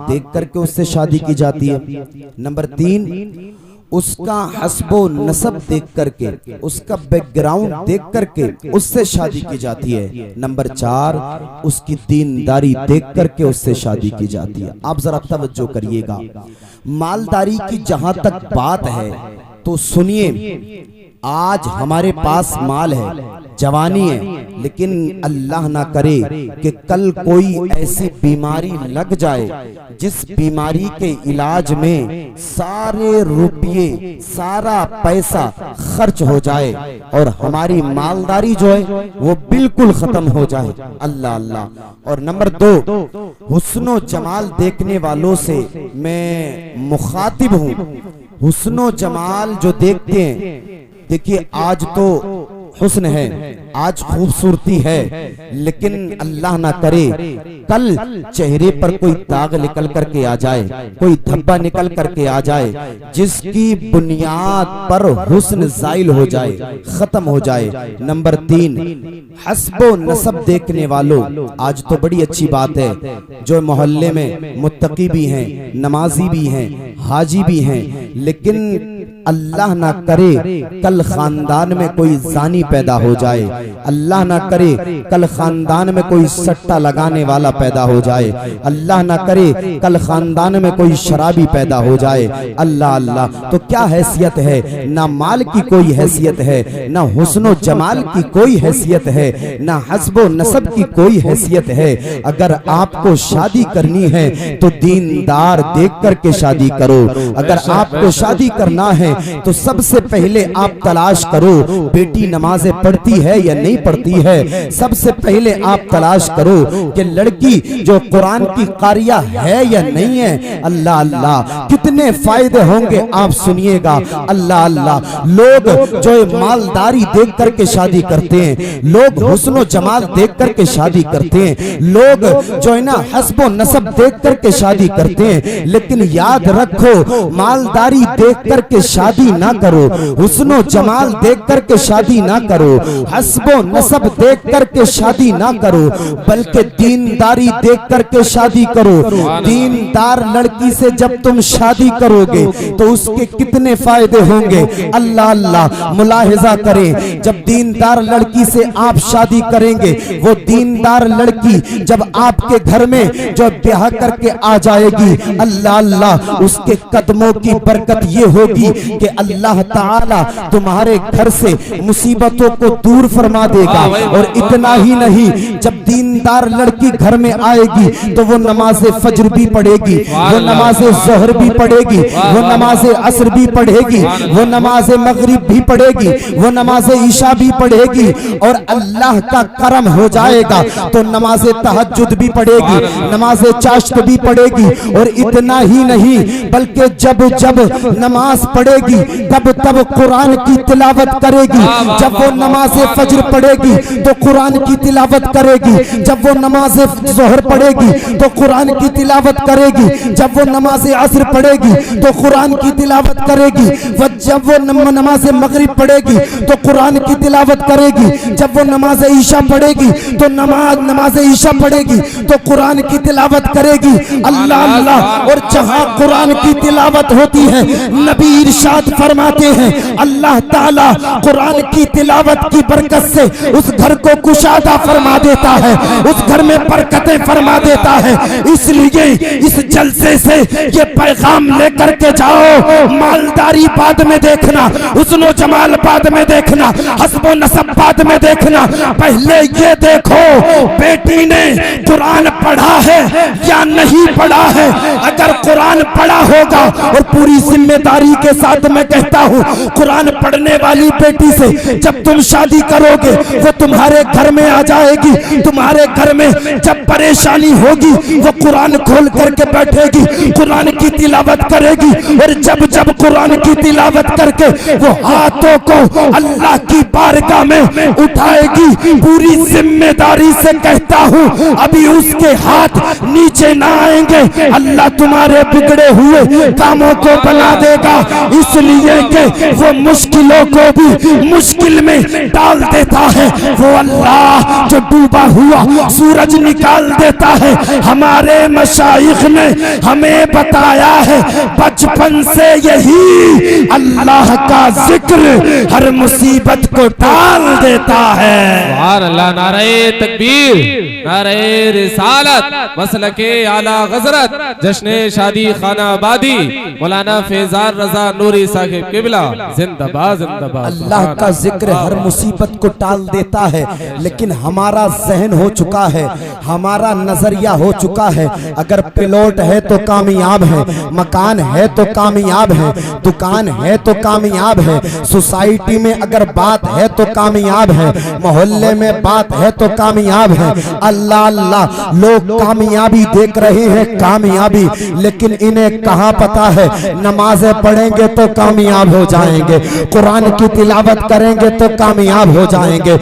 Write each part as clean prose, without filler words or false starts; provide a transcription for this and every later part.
देख करके उससे शादी की जाती है। नंबर 3, उसका हस्बो नसब देख करके, उसका बैकग्राउंड देख करके उससे शादी की जाती है। नंबर 4, उसकी दीनदारी देख करके उससे शादी की जाती है। आप जरा तवज्जो करिएगा, मालदारी की जहां तक बात है तो सुनिए, आज हमारे पास माल है, जवानी है, लेकिन अल्लाह ना करे कि कल कोई ऐसी बीमारी लग जाए जिस बीमारी के इलाज में सारे रुपये, सारा पैसा खर्च हो जाए और हमारी मालदारी जो है वो बिल्कुल खत्म हो जाए। अल्लाह अल्लाह। और नंबर 2, हुस्नो जमाल देखने वालों से मैं मुखातिब हूँ। हुस्नो जमाल जो देखते हैं, देखिए आज तो हुस्न है, आज खूबसूरती है, लेकिन अल्लाह ना करे कल चेहरे पर कोई दाग निकल करके आ जाए, कोई धब्बा निकल करके आ जाए जिसकी बुनियाद पर हुस्न ज़ाइल हो जाए, खत्म हो जाए। नंबर 3, हस्बो नसब देखने वालों, आज तो बड़ी अच्छी बात है, जो मोहल्ले में मुत्तकी भी हैं, नमाजी भी हैं, हाजी भी हैं, लेकिन अल्लाह ना करे कल खानदान में कोई जानी पैदा हो जाए, अल्लाह ना करे कल खानदान में कोई सट्टा लगाने वाला पैदा हो जाए, अल्लाह ना करे कल खानदान में कोई शराबी पैदा हो जाए। अल्लाह अल्लाह। तो क्या हैसियत है, ना माल की कोई हैसियत है, ना हुस्नो जमाल की कोई हैसियत है, ना हस्बो नसब की कोई हैसियत है। अगर आपको शादी करनी है तो दीनदार देख करके शादी करो। अगर आपको शादी करना है तो सबसे पहले आप तलाश करो बेटी नमाजें पढ़ती है या नहीं पढ़ती है। सबसे पहले आप तलाश करो कि लड़की जो कुरान की कारिया है या नहीं है। अल्लाह अल्लाह, कितने फायदे होंगे आप सुनिएगा। अल्लाह अल्लाह। लोग जो मालदारी देख करके शादी करते हैं, लोग हुस्नो जमाल देख करके शादी करते हैं, लोग जो है ना हस्बो नसब देख करके शादी करते हैं, लेकिन याद रखो मालदारी देख करके शादी ना करो, हुस्नो जमाल देख करके शादी ना करो, हस्बो नसब देख करके शादी ना करो, बल्कि दीनदारी देख करके शादी करो। दीनदार लड़की से जब तुम शादी करोगे तो उसके कितने फायदे होंगे। अल्लाह अल्लाह। मुलाहिजा करें, जब दीनदार लड़की से आप शादी करेंगे, वो दीनदार लड़की जब आपके घर में जो ब्याह करके आ जाएगी, अल्लाह अल्लाह, उसके कदमों की बरकत ये होगी कि अल्लाह ताला तुम्हारे घर से मुसीबतों को दूर फरमा देगा। और इतना ही नहीं, जब दीनदार लड़की घर में आएगी तो वो नमाज़े फज्र भी पढ़ेगी, वो नमाज़े ज़ोहर भी पढ़ेगी, वो नमाज़े असर भी पढ़ेगी, वो नमाज़े मगरिब भी पढ़ेगी, वो नमाज़े ईशा भी पढ़ेगी, और अल्लाह का करम हो जाएगा तो नमाज़े तहज्जुद भी पढ़ेगी, नमाज़े चाश्त भी पढ़ेगी। और इतना ही नहीं, बल्कि जब जब नमाज पढ़ेगी तब तब कुरान की तिलावत करेगी। जब वो नमाज़े फज्र पढ़ेगी तो कुरान की तिलावत करेगी, जब वो नमाज़े ज़ोहर पढ़ेगी तो कुरान की तिलावत करेगी, जब वो नमाज़े असर पढ़ेगी तो कुरान की तिलावत करेगी, जब वो नमाज़े मगरिब पढ़ेगी तो कुरान की तिलावत करेगी, जब वो नमाज़े ईशा पढ़ेगी तो नमाज़े ईशा पढ़ेगी तो कुरान की तिलावत करेगी। अल्लाह अल्लाह। और जहां कुरान की तिलावत होती है, नबी इरशाद फरमाते हैं अल्लाह ताला कुरान की तिलावत की बरकत से उस घर को कुशादा फरमा देता है, उस घर में बरकतें फरमा देता है। इसलिए इस जलसे से ये पैगाम लेकर के जाओ, मालदारी बाद में देखना, हुस्नो जमाल बाद में देखना, हस्बो नसब बाद में देखना, पहले ये देखो बेटी ने कुरान पढ़ा है या नहीं पढ़ा है। अगर कुरान पढ़ा होगा, और पूरी जिम्मेदारी के साथ मैं कहता हूँ, कुरान पढ़ने वाली बेटी से जब तुम शादी करोगे वो तुम्हारे घर में आ जाएगी। तुम्हारे घर में जब परेशानी होगी वो कुरान खोल करके बैठेगी, कुरान की तिलावत करेगी, और जब जब कुरान की तिलावत करके वो हाथों को अल्लाह की बारगाह में उठाएगी। पूरी जिम्मेदारी से कहता हूँ, अभी उसके हाथ नीचे ना आएंगे, अल्लाह तुम्हारे बिगड़े हुए कामों को बना देगा। इस इसलिए कि वो मुश्किलों को भी मुश्किल में डाल देता है। वो अल्लाह जो डूबा हुआ सूरज निकाल देता है। हमारे मशाइख ने हमें बताया है बचपन से यही अल्लाह का जिक्र हर मुसीबत को टाल देता है। अल्लाह, नारे तकबीर, नारे रिसालत, मसलके आला गजरत, जश्ने शादी खाना आबादी, मौलाना फैजान रजा नूरी साहिब किबला जिंदाबाद जिंदाबाद। अल्लाह का जिक्र हर मुसीबत को टाल देता है, लेकिन हमारा जहन हो चुका है, हमारा नजरिया हो चुका है, अगर प्लॉट है तो कामयाब है, मकान है तो कामयाब है, दुकान है तो कामयाब है, सोसाइटी में अगर बात है तो कामयाब है, मोहल्ले में बात है तो कामयाब है। अल्लाह अल्लाह, लोग कामयाबी देख रहे हैं, कामयाबी, लेकिन इन्हें कहाँ पता है नमाजें पढ़ेंगे तो कामयाब हो जाएंगे, कुरान की तिलावत करेंगे तो कामयाब हो जाएंगे।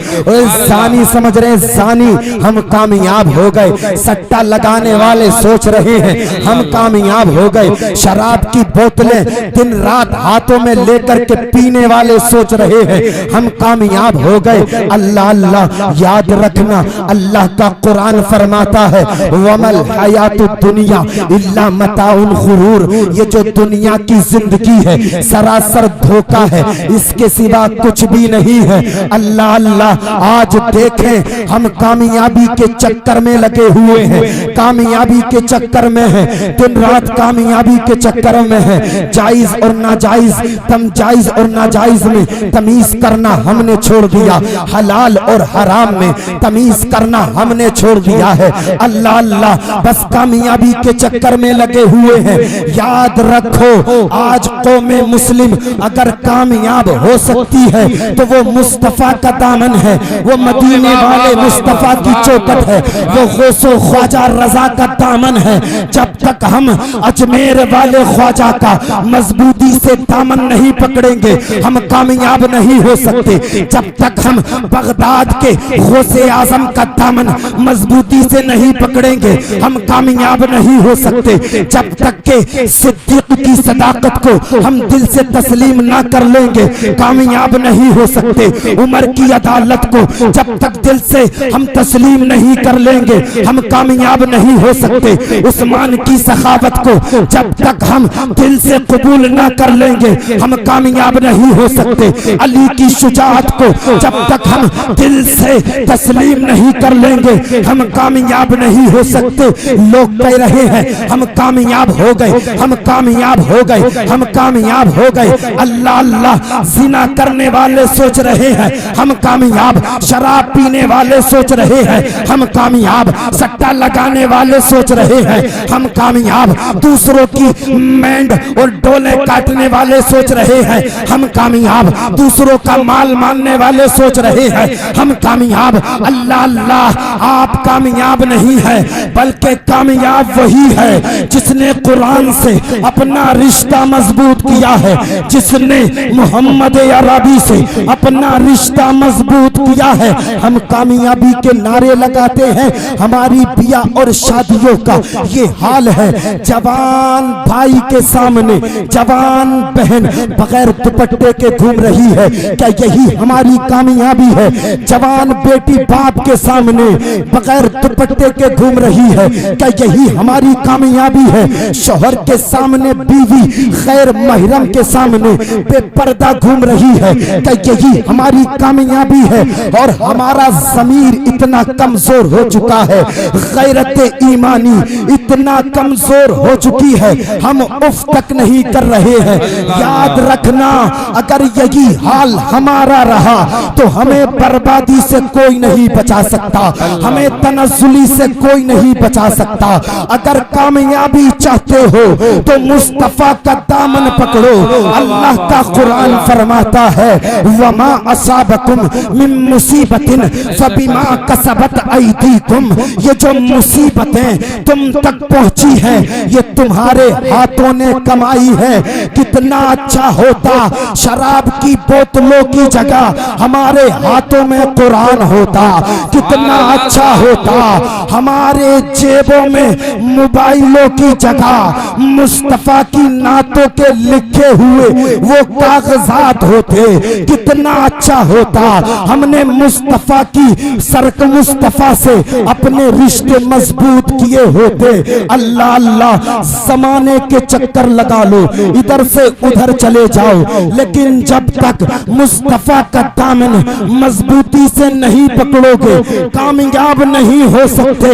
जानी समझ रहे हैं, जानी हम कामयाब हो गए, सट्टा लगाने वाले सोच रहे हैं हम कामयाब हो गए, शराब की बोतलें दिन रात हाथों में लेकर के पीने वाले सोच रहे हैं हम कामयाब हो गए। अल्लाह अल्लाह, याद रखना अल्लाह का कुरान फरमाता है वमल हयातु दुनिया इल्ला मताउल गुरूर, ये जो दुनिया की जिंदगी है सरासर धोखा है, इसके सिवा कुछ भी नहीं है। अल्लाह अल्लाह, आज देखें हम कामयाबी के चक्कर में लगे हुए हैं, कामयाबी के चक्कर में है, दिन रात कामयाबी के चक्कर में है। जायज और नाजायज, जायज और नाजायज में तमीज करना हमने छोड़ दिया, हलाल और हराम में तमीज करना हमने छोड़ दिया है। अल्लाह अल्लाह, बस कामयाबी के चक्कर में लगे हुए हैं। याद रखो, आज कौमे मुस्लिम अगर कामयाब हो सकती है तो वो मुस्तफा का दामन है, वो मदीने वाले मुस्तफा की चौकट है, वो गौसो ख्वाजा रजा का दामन है। जब तक हम अजमेर वाले ख्वाजा का मजबूती से दामन नहीं पकड़ेंगे हम कामयाब नहीं हो सकते। जब तक हम बगदाद के गौसे आजम का दामन मजबूती से नहीं पकड़ेंगे हम कामयाब नहीं हो सकते। जब तक के सिद्दीक की सदाकत को हम दिल से तस्लीम ना कर लेंगे कामयाब नहीं हो सकते। उमर की अदालत को जब तक दिल से हम तस्लीम नहीं कर लेंगे हम कामयाब नहीं हो सकते। उस्मान की सखावत को जब तक हम दिल से कबूल ना कर लेंगे हम कामयाब नहीं हो सकते। अली की शुजाअत को जब तक हम दिल से तस्लीम नहीं कर लेंगे हम कामयाब नहीं हो सकते। लोग कह रहे हैं हम कामयाब हो गए, हम कामयाब हो गए, हम कामयाब हो गए। अल्लाह अल्लाह, जिना करने वाले सोच रहे हैं हम कामयाब, शराब पीने वाले सोच रहे हैं हम कामयाब, सट्टा लगाने वाले सोच रहे हैं हम कामयाब, दूसरों की मैंड और डोले काटने वाले सोच रहे हैं हम कामयाब, दूसरों का माल मानने वाले सोच रहे हैं हम कामयाब। अल्लाह अल्लाह, आप कामयाब नहीं है, बल्कि कामयाब वही है जिसने कुरान से अपना रिश्ता मजबूत किया है, जिसने मोहम्मद अरबी से अपना रिश्ता मजबूत किया है। हम कामयाबी के नारे लगाते हैं, हमारी बिया और शादियों का ये हाल है। जवान भाई के सामने जवान बहन बगैर दुपट्टे के घूम रही है, क्या यही हमारी कामयाबी है? जवान बेटी बाप के सामने बगैर दुपट्टे के घूम रही है, क्या यही हमारी कामयाबी है? शोहर के सामने बीवी गैर महरम के सामने बेपर्दा घूम रही है, क्या यही हमारी कामयाबी है? और हमारा ज़मीर इतना कमजोर हो चुका है, गैरत ईमानी इतना कमजोर हो चुकी है, हम उफ तक नहीं कर रहे हैं। याद रखना, अगर यही हाल हमारा रहा तो हमें बर्बादी से कोई नहीं बचा सकता, हमें तनज़्ज़ुली से कोई नहीं बचा सकता। अगर कामयाबी चाहते हो तो मुस्तफा का दामन पकड़ो। अल्लाह का कुरान फरमाता है वमा असाबकुम मिन मुसीबतिन फबिमा कसबत ऐदीकुम, ये जो मुसीबतें तुम तक पहुंची हैं ये तुम्हारे हाथों ने कमाई है। कितना अच्छा होता शराब की बोतलों की जगह हमारे हाथों में कुरान होता, कितना अच्छा अच्छा होता हमारे जेबों में मोबाइलों की जगह मुस्तफा की नातों के लिखे हुए वो कागजात होते, कितना अच्छा होता। हमने मुस्तफा की सरक मुस्तफा से अपने रिश्ते मजबूत किए होते। अल्लाह अल्लाह, जमाने के चक्कर लगा लो, इधर से उधर चले जाओ, लेकिन जब तक मुस्तफा का दामन मजबूती से नहीं पकड़ोगे कामयाब नहीं हो सकते।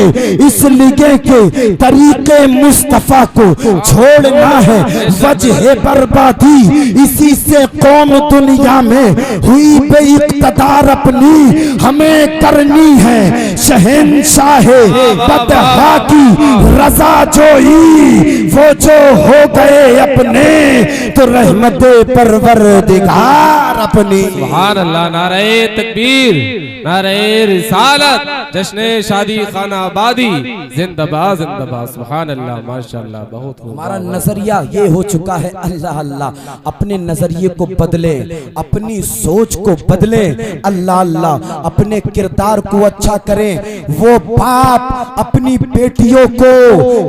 इसलिए के तरीके मुस्तफा को छोड़ना है वजह बर्बादी, इसी से कौम दुनिया में हुई बेइक़्तिदार अपनी हमें करनी है शहंशाहे बदहा की रजा जोई। वो जो हो गए अपने तो रहमत परवरदिगार अपनी। सुभान अल्लाह, नारे तकबीर, नारे रिसालत, जश्ने शादी खाना आबादी, जिंदाबाद जिंदाबाद। सुभान अल्लाह, माशाअल्लाह, बहुत हमारा नजरिया ये हो चुका है। अल्लाह अल्लाह, अपने नजरिए को बदले, अपनी सोच को बदले। अल्लाह अल्लाह, अपने किरदार को अच्छा करें। वो बाप अपनी बेटियों को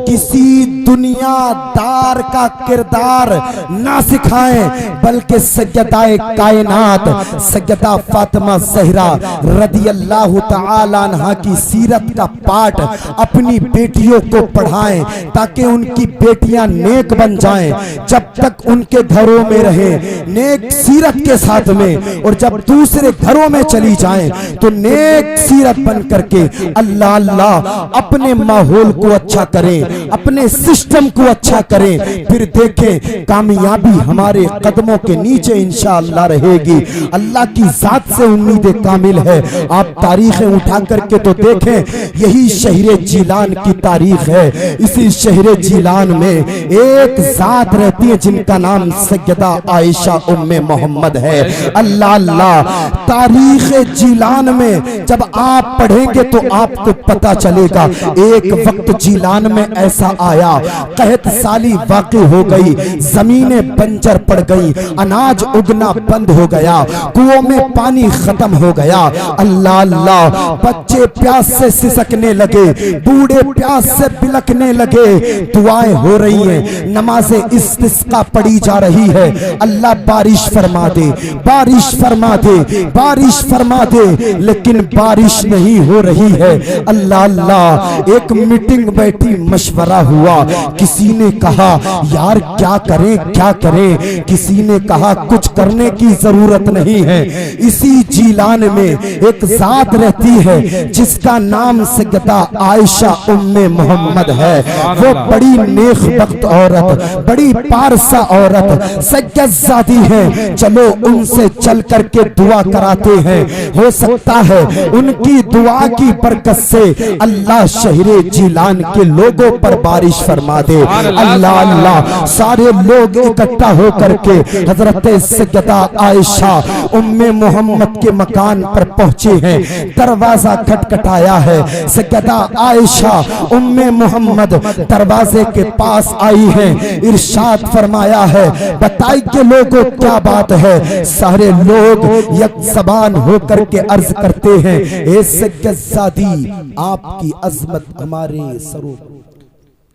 किसी दुनियादार का किरदार ना सिखाएं, बल्कि सैयदाए कायनात सैयदा फातिमा ज़हरा रदियल्लाहु ताला अन्हा की सीरत का पाठ अपनी बेटियों को पढ़ाएं, ताकि उनकी बेटियां नेक बन जाएं। जब तक उनके घरों में रहे नेक सीरत के साथ में, और जब दूसरे घरों में चली जाएं तो नेक सीरत बन करके अल्लाह अल्लाह अपने माहौल को अच्छा करें, अपने सिस्टम को अच्छा करें। फिर देखें कामयाबी हमारे कदमों के नीचे इंशाअल्लाह रहेगी। अल्लाह की जात से उम्मीद कामिल है। आप तारीखें उठा करके तो देखें, यही शहर जीलान की तारीख है। इसी शहर जीलान में एक जात रहती है जिनका नाम सैयदा आयशा उम्मे मोहम्मद है। अल्लाह अल्लाह, तारीख जीलान में जब आप पढ़ेंगे तो आपको पता चलेगा। एक वक्त जीलान में ऐसा आया, कहत साली वाक़ई हो गई, जमीनें बंजर पड़ गई, अनाज उगना बंद हो गया, कुओं में पानी खत्म हो गया। अल्लाह अल्लाह, बच्चे प्यास से सिसकने लगे, बूढ़े प्यास से बिलखने लगे। दुआएं हो रही हैं, नमाज़े इस्तिस्का पढ़ी जा रही है। अल्लाह बारिश फरमा दे, बारिश फरमा दे, बारिश फरमा दे, लेकिन बारिश नहीं हो रही है। अल्लाह अल्लाह, एक मीटिंग बैठी, मशवरा हुआ। किसी ने कहा यार क्या करें क्या करें, किसी ने कहा कुछ करने की जरूरत नहीं है। इसी जीलान में एक जात रहती है जिसका नाम सैयदा आयशा उम्मे मोहम्मद है। वो बड़ी नेक बख्त औरत, बड़ी पारसा औरत, सज्जदजादी है। चलो उनसे चल करके दुआ कराते हैं, हो सकता है उनकी दुआ की बरकत से अल्लाह शहरे जिलान के लोगों पर बारिश फरमा दे। अल्लाह अल्लाह, सारे लोग इकट्ठा हो करके हजरत सैयदा आयशा उम्मे मोहम्मद के मकान पर पहुंचे हैं। दरवाजा खटखटाया है। सैयदा आयशा उम्मे मोहम्मद दरवाजे के पास आई हैं। इरशाद फरमाया है, बताइए लोगों क्या बात है। सारे लोग एक ज़बान होकर के अर्ज करते हैं, ए सज्जदजादी, आपकी अजमत हमारे सरों।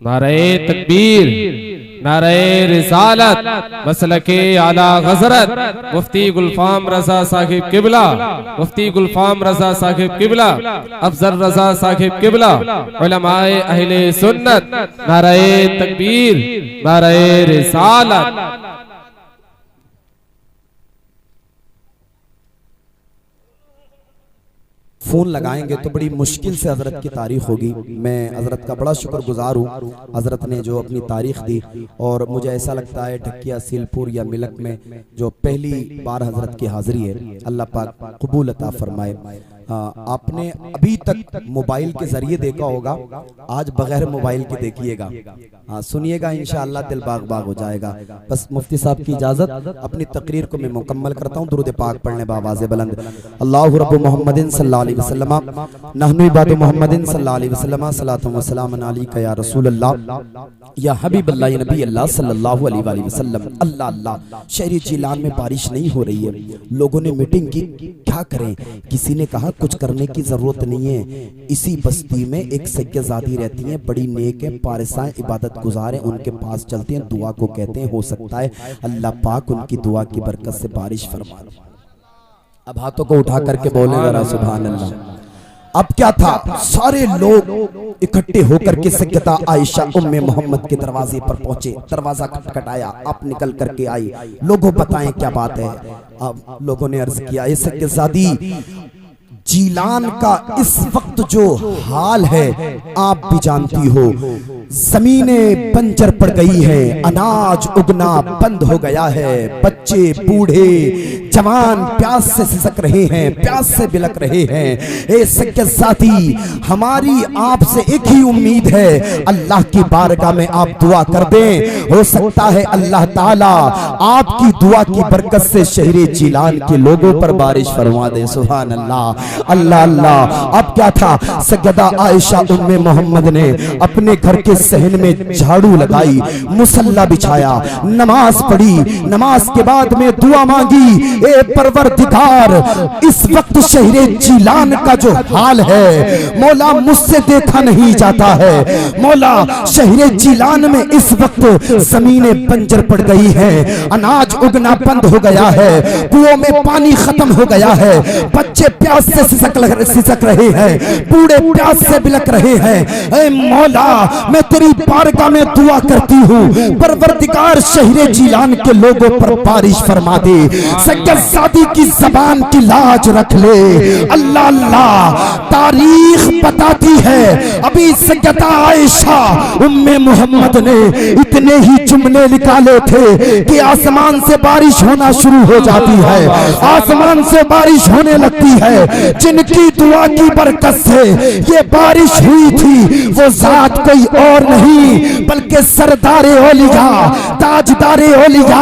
नारे तकबीर, नारे रिसालत, मसलके आला हज़रत मुफ्ती गुलफाम रजा साहिब किबला, मुफ्ती गुलफाम रजा साहिब किबला, अफजल रजा साहिब किबला, उलमाए अहले सुन्नत। नारे तकबीर, नारे रिसालत। फोन लगाएंगे तो बड़ी मुश्किल से हजरत की तारीख होगी। मैं हजरत का बड़ा शुक्रगुजार हूँ, हजरत ने जो अपनी तारीख दी। और मुझे ऐसा लगता है ढकिया, सीलपुर या मिलक में जो पहली बार हजरत की हाजिरी है, अल्लाह पाक कबूल अता फरमाए। आपने अभी तक मोबाइल के जरिए देखा होगा, आज बगैर मोबाइल के देखिएगा। सुनिएगा, इंशाअल्लाह दिल बाग बाग हो जाएगा। बस मुफ्ती साहब की इजाजत, अपनी तकरीर को मैं मुकम्मल करता हूँ। दुरूद पाक पढ़ने बावाज़े बुलंद। अल्लाहु रब्बु मुहम्मदिन सल्लल्लाहु अलैहि वसल्लम, नहनु इबादु मुहम्मदिन सल्लल्लाहु अलैहि वसल्लम, सलातु व सलामुन अलैका या रसूलल्लाह या हबीबल्लाह या नबी अल्लाह सल्लल्लाहु अलैहि वसल्लम। अल्लाह अल्लाह, शहरी जिलान में बारिश नहीं हो रही है। लोगों ने मीटिंग की, क्या करें। किसी ने कहा कुछ करने की जरूरत नहीं है। इसी बस्ती में एक सैयदादी रहती हैं, बड़ी नेक है, पारिसा इबादत गुजार है, उनके पास चलते हैं, दुआ को कहते हैं, हो सकता है अल्लाह पाक उनकी दुआ की बरकत से बारिश फरमा दे। अब हाथों को उठा करके बोले जरा सुभान अल्लाह। अब क्या था, सारे लोग इकट्ठे होकर के सैयदा आयशा उम्मे मोहम्मद के दरवाजे पर पहुंचे। दरवाजा खटखटाया, आप निकल करके आई, लोगों बताएं क्या बात है। अब लोगों ने अर्ज किया, ये सैयदादी जीलान का इस वक्त जो हाल है आप भी जानती हो, जमीनें बंजर पड़ गई है, अनाज उगना बंद हो गया है, बच्चे बूढ़े जवान प्यास से सिसक रहे हैं, प्यास से बिलक रहे हैं। ए सैयदादी, हमारी आपसे एक ही उम्मीद है, अल्लाह की बारगाह में आप दुआ कर दें, हो सकता है अल्लाह ताला आपकी दुआ की बरकत से शहरे जीलान के लोगों पर बारिश फरमा दे। सुभान अल्लाह, अल्लाह अल्लाह। अब क्या था, सैयदा आयशा उम्मे मोहम्मद ने अपने घर के सहन में झाड़ू लगाई, मुसल्ला बिछाया, नमाज पढ़ी, नमाज के बाद में दुआ मांगी, ए परवरदिगार इस वक्त शहरे जीलान का जो हाल है मौला मुझसे देखा नहीं जाता है, मौला शहरे जीलान में इस वक्त जमीनें बंजर पड़ गई हैं, अनाज उगना बंद हो गया है, कुओं में पानी खत्म हो गया है, बच्चे प्यास से सिसक रहे हैं, बूढ़े प्यास से बिलक रहे हैं। ऐ मौला मैं तेरी बारगाह में दुआ करती हूँ, परवरदिगार शहरे जीलान के लोगों पर बारिश फरमा दे, सैयदादी की जबान की लाज रख ले। अल्लाह अल्लाह, तारीख बताती है अभी सैयदा आयशा उम्मे मोहम्मद ने इतने ही जुमले निकाले थे कि आसमान से बारिश होना शुरू हो जाती है, आसमान से बारिश होने लगती है। जिनकी दुआ की बरकत से ये बारिश हुई थी वो जात कोई और नहीं बल्कि सरदारे औलिया, ताजदारे औलिया,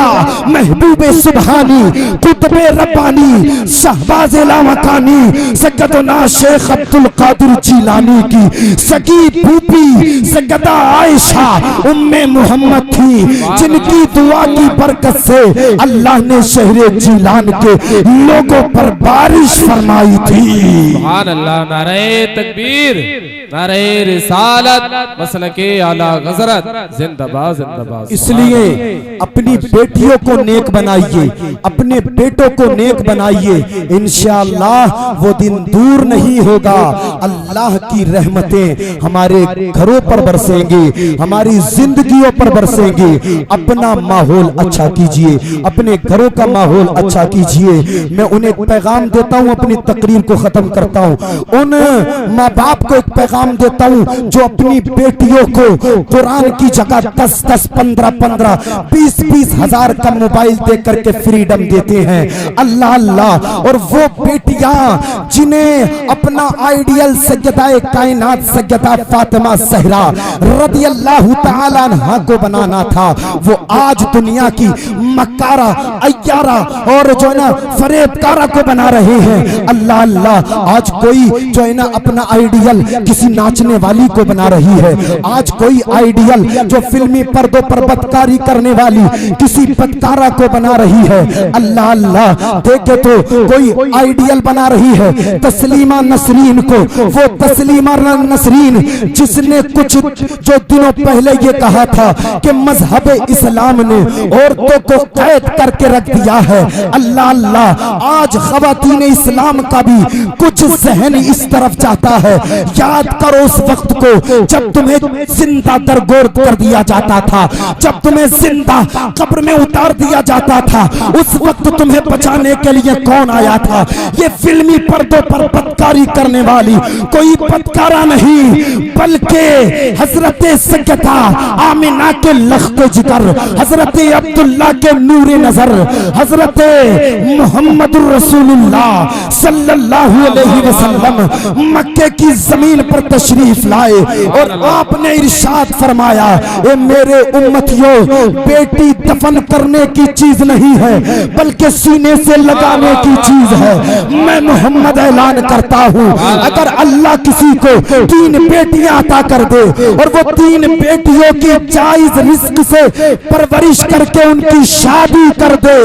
महबूबे सुबहानी, कुतुबे रब्बानी, शहबाज़े लामकानी, सैयदना शेख अब्दुल कादिर जीलानी की सगी फूफी सैयदा आयशा उम्मे मोहम्मद थी, जिनकी दुआ की बरकत से अल्लाह ने शहरे जीलान के लोगों पर बारिश फरमाई थी। सुभान अल्लाह, नारे तकबीर, नारे रिसालत, मसलके आला गजरत, जिंदाबाद जिंदाबाद। इसलिए अपनी बेटियों को नेक बनाइए, अपने बेटों को नेक बनाइए, इंशाअल्लाह वो दिन दूर नहीं होगा, अल्लाह की रहमतें हमारे घरों पर बरसेंगी, हमारी जिंदगियों पर बरसेंगी। अपना माहौल अच्छा कीजिए, अपने घरों का माहौल अच्छा कीजिए। मैं उन्हें पैगाम देता हूँ, अपनी तकरीर को खत्म करता हूँ, उन माँ बाप को एक पैगाम देता हूँ जो अपनी बेटियों को कुरान की जगह 10-10, 15-15, 20-20 हजार का मोबाइल दे करके फ्रीडम देते हैं। अल्लाह अल्लाह, और वो बेटियां जिन्हें अपना आइडियल सैयदाए कायनात सैयदा फातिमा ज़हरा रज़ी अल्लाह तआला अन्हा को बनाना था, वो आज दुनिया की मक्कारा, अय्यारा और जो है ना फरेबकारा को बना रहे हैं। अल्लाह अल्लाह, आज कोई जो है ना अपना आइडियल किसी नाचने वाली को बना रही है, आज कोई आइडियल जो फिल्मी पर्दों पर बदकारी करने वाली किसी बदकारा को बना रही है। अल्लाह अल्लाह, देखे तो कोई आइडियल बना रही है तस्लीमा नसरीन को, वो तस्लीमा नसरीन जिसने कुछ जो दिनों पहले ये कहा था कि मजहब इस्लाम ने औरतों को कैद करके रख दिया है। अल्लाह अल्लाह, आज खवातीन इस्लाम का भी कुछ जहन इस तरफ जाता है। याद करो उस वक्त को जब तुम्हें जिंदा दरगोर कर दिया जाता था, जब तुम्हें जिंदा कब्र में उतार दिया जाता था, उस वक्त तुम्हें बचाने के लिए कौन आया था? ये फिल्मी पर्दों पर बदकारी करने वाली कोई बदकारा नहीं बल्कि हजरत सैयदा आमिना के लख्त जिगर, हजरत अब्दुल्ला के नूर नजर, हजरत मोहम्मदुर रसूलुल्लाह सल्लल्लाहु अलैहि वसल्लम मक्के की जमीन पर तशरीफ लाए और आपने इरशाद फरमाया, ए मेरे उम्मतियों, बेटी दफन करने की चीज नहीं है बल्कि सीने से लगाने की चीज है। मैं मोहम्मद ऐलान करता हूँ, अगर अल्लाह किसी को 3 बेटियां अता कर दे और वो 3 बेटियों की जायज रिस्क से परवरिश करके उनकी शादी कर दे,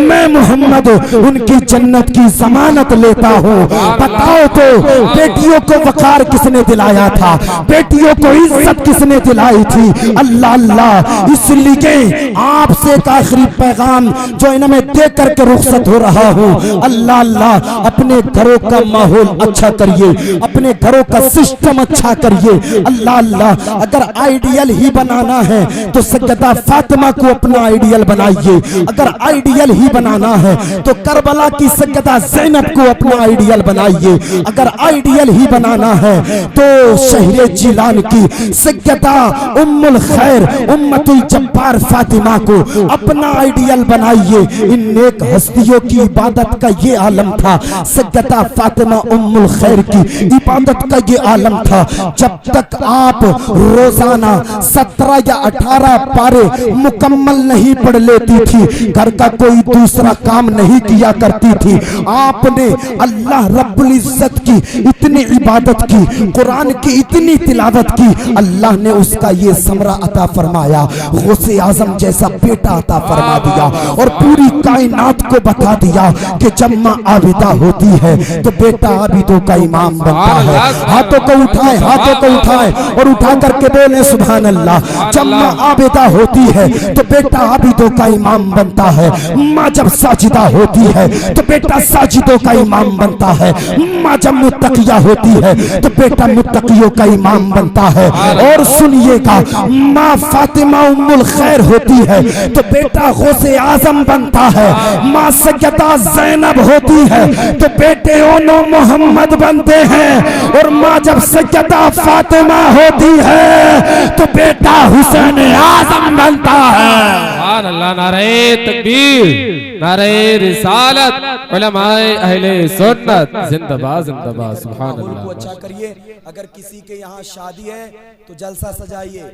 मैं मोहम्मद उनकी जन्नत की जमानत लेता हूँ। बताओ तो बेटियों को वकार किसने दिलाया था? बेटियों को इज्जत किसने दिलाई थी? अल्लाह अल्लाह। इसलिए आपसे एक आखिरी पैगाम जो इन्हें मैं दे करके रुखसत हो रहा हूँ, अल्लाह अल्लाह, अपने घरों का माहौल अच्छा करिए, अपने घरों का सिस्टम अच्छा करिए। अल्लाह अल्लाह, अगर आइडियल ही बनाना है तो सैयदा फातिमा को अपना आइडियल बनाइए। अगर आइडियल ही बनाना है तो करबला की सैयदा ज़ैनब को अपना आइडियल बनाइए। अगर आइडियल ही बनाना है तो शहरे जिलान की सैयदा उम्मुल खैर उम्मतुल जब्बार फातिमा को अपना आइडियल बनाइए। इन नेक हस्तियों की इबादत का ये आलम था, सैयदा फातिमा उम्मुल खैर की इबादत का ये आलम था। जब तक आप रोजाना 17 या 18 पारे मुकम्मल नहीं पढ़ लेती थी, घर का कोई दूसरा काम नहीं किया करती थी, आपने अल्लाह रब्बुल इज्जत की इतनी इबादत की, कुरान की इतनी तिलावत की, अल्लाह ने उसका ये समरा अता फरमाया, गौसे आजम जैसा बेटा अता फरमा दिया और पूरी कायनात को बता दिया कि जब माँ आबिदा होती है तो बेटा आबिदों का इमाम बनता है। हाथों को उठाए, हाथों को उठाए और उठा करके बोले सुभान अल्लाह। जब माँ आबिदा होती है तो बेटा आबिदों का इमाम बनता है। माँ जब साजिदा होती है तो बेटा साजिदों का इमाम बनता है। माँ जब मुत्तकिया होती है तो बेटा मुत्तकियों का इमाम बनता है। और सुनिएगा, माँ फातिमा उम्मुल खैर होती है तो बेटा गौसे आजम बनता है। माँ सैयदा ज़ैनब होती है तो बेटे ओनो मोहम्मद बनते हैं। और माँ जब सैयदा फातिमा होती है तो बेटा हुसैन आजम बनता है। सुभान अल्लाह, नारे तकबीर, नारे रिसालत, उलमाए अहले सुन्नत जिंदाबाद जिंदाबाद। सुभान अल्लाह। को अच्छा करिए। अगर किसी के यहाँ शादी है तो जलसा सजाइए,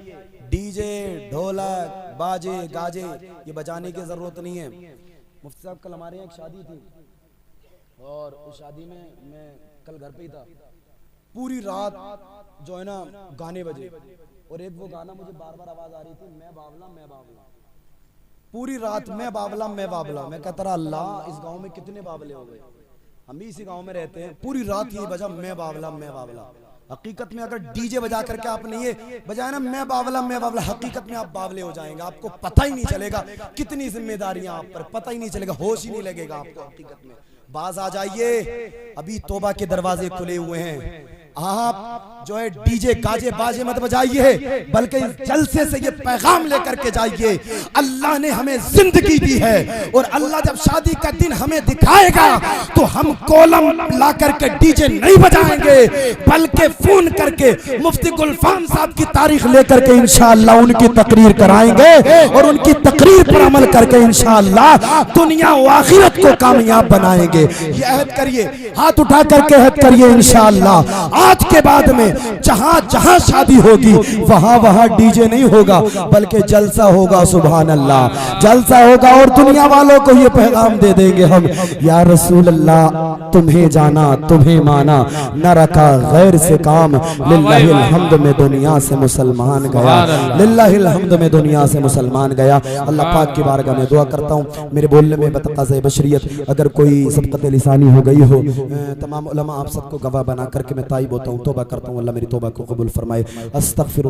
डीजे ढोलक बाजे गाजे ये बजाने की जरूरत नहीं है। मुफ्ती साहब कल हमारे यहाँ एक शादी थी और उस शादी में मैं कल घर पे ही था। पूरी रात जो है ना गाने बजे और एक वो गाना मुझे बार बार आवाज आ रही थी, मैं बावला मैं बावला। पूरी रात मैं बावला मैं बावला। मैं कहता रहा अल्लाह, इस गांव में कितने बावले हो गए, हम भी इसी गांव में रहते हैं। पूरी रात ये बजा मैं बावला मैं बावला। हकीकत में अगर डीजे बजा करके आपने ये बजाया ना मैं बावला, हकीकत में आप बावले हो जाएंगे। आपको पता ही नहीं चलेगा कितनी जिम्मेदारियां आप पर, पता ही नहीं चलेगा, होश ही नहीं लगेगा आपको। हकीकत में बाज आ जाइए, अभी तौबा के दरवाजे खुले हुए हैं। आप जो है डीजे गाजे बाजे मत बजाइए, बल्कि जलसे से ये पैगाम लेकर के जाइए, अल्लाह ने हमें जिंदगी दी है और अल्लाह जब शादी का दिन हमें दिखाएगा तो हम कोलम ला करके डीजे नहीं बजाएंगे, बल्कि फोन करके मुफ्ती गुलफाम साहब की तारीख लेकर के इंशाअल्लाह उनकी तकरीर कराएंगे और उनकी तकरीर पर अमल करके इंशाअल्लाह दुनिया व आखिरत को कामयाब बनाएंगे। ये अहद करिए, हाथ उठा करके अहद करिए इंशाअल्लाह। आज के बाद में जहां जहां शादी होगी वहां वहां डीजे नहीं होगा, बल्कि जलसा होगा। सुभान अल्लाह, जलसा होगा और दुनिया वालों को ये पैगाम दे देंगे हम, या रसूल अल्लाह तुम्हें जाना तुम्हें माना, न रखा गैर से काम, लिल्लाहिल हम्द में दुनिया से मुसलमान गया, लिल्लाहिल हम्द में दुनिया से मुसलमान गया। अल्लाह पाक की बारगाह में दुआ करता हूँ, मेरे बोलने में बतक़ाज़े बशरियत अगर कोई सबक़त लिसानी हो गई हो, तमाम उलमा आप सबको गवाह बना करके मैं ताइब होता हूँ, तौबा करता हूँ, अल्लाह मेरी तौबा को कबूल फरमाए। अस्तगफिर।